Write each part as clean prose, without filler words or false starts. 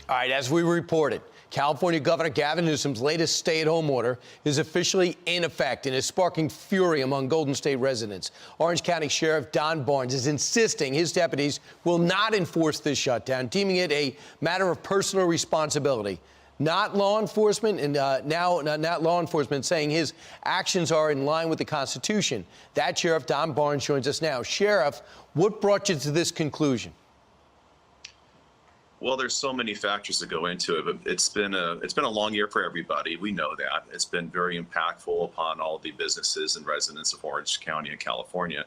All right, as we reported, California Governor Gavin Newsom's latest stay-at-home order is officially in effect and is sparking fury among Golden State residents. Orange County Sheriff Don Barnes is insisting his deputies will not enforce this shutdown, deeming it a matter of personal responsibility. Not law enforcement, and not law enforcement, saying his actions are in line with the Constitution. That Sheriff Don Barnes joins us now. Sheriff, what brought you to this conclusion? Well, there's so many factors that go into it, but it's been a long year for everybody. We know that. It's been very impactful upon all the businesses and residents of Orange County and California.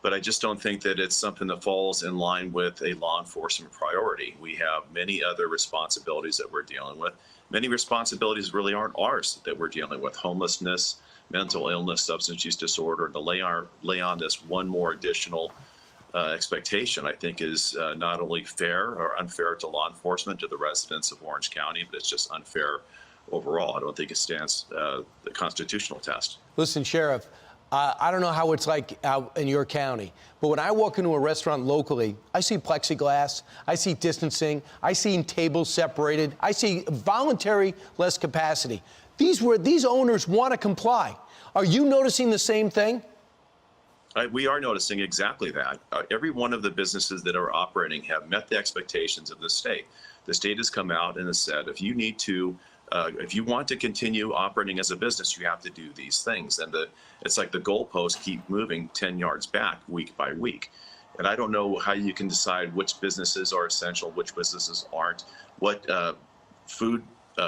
But I just don't think that it's something that falls in line with a law enforcement priority. We have many other responsibilities that we're dealing with. Many responsibilities really aren't ours that we're dealing with: homelessness, mental illness, substance use disorder. To lay on this one more additional expectation, I think, is not only fair or unfair to law enforcement, to the residents of Orange County, but it's just unfair overall. I don't think it stands the constitutional test. Listen, Sheriff, I don't know how it's like out in your county, but when I walk into a restaurant locally, I see plexiglass, I see distancing, I see tables separated, I see voluntary less capacity. These owners want to comply. Are you noticing the same thing? We are noticing exactly that. Every one of the businesses that are operating have met the expectations of the state. The state has come out and has said, if you want to continue operating as a business, you have to do these things. And it's like the goalposts keep moving 10 yards back week by week. And I don't know how you can decide which businesses are essential, which businesses aren't, what food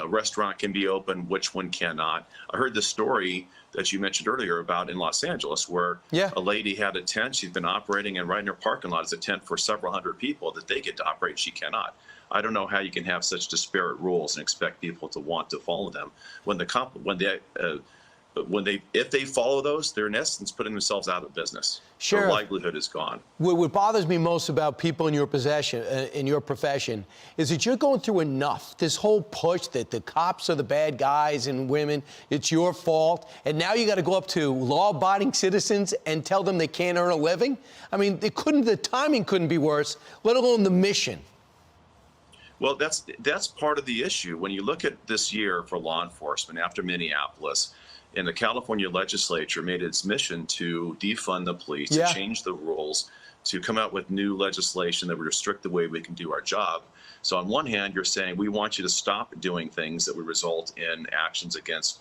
restaurant can be open, which one cannot. I heard the story that you mentioned earlier about in Los Angeles, where a lady had a tent. She's been operating, and right in her parking lot is a tent for several hundred people that they get to operate. She cannot. I don't know how you can have such disparate rules and expect people to want to follow them if they follow those, they're in essence putting themselves out of business. Sheriff, their livelihood is gone. What bothers me most about people in your profession, is that you're going through enough. This whole push that the cops are the bad guys and women, it's your fault, and now you got to go up to law-abiding citizens and tell them they can't earn a living. I mean, the timing couldn't be worse, let alone the mission. Well, that's part of the issue. When you look at this year for law enforcement after Minneapolis, and the California legislature made its mission to defund the police, to change the rules, to come out with new legislation that would restrict the way we can do our job. So on one hand, you're saying we want you to stop doing things that would result in actions against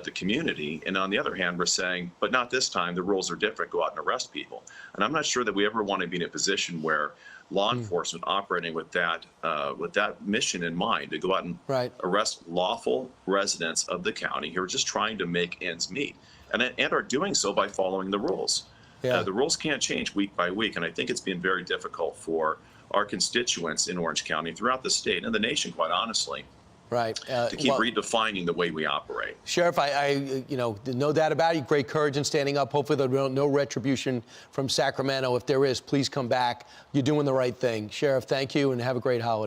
the community. And on the other hand, we're saying, but not this time, the rules are different, go out and arrest people. And I'm not sure that we ever want to be in a position where law enforcement operating with that mission in mind, to go out and arrest lawful residents of the county who are just trying to make ends meet, and are doing so by following the rules. The rules can't change week by week, and I think it's been very difficult for our constituents in Orange County, throughout the state and the nation, quite honestly, to keep redefining the way we operate. Sheriff, I no doubt about it, great courage in standing up. Hopefully there'll be no retribution from Sacramento. If there is, please come back. You're doing the right thing. Sheriff, thank you, and have a great holiday.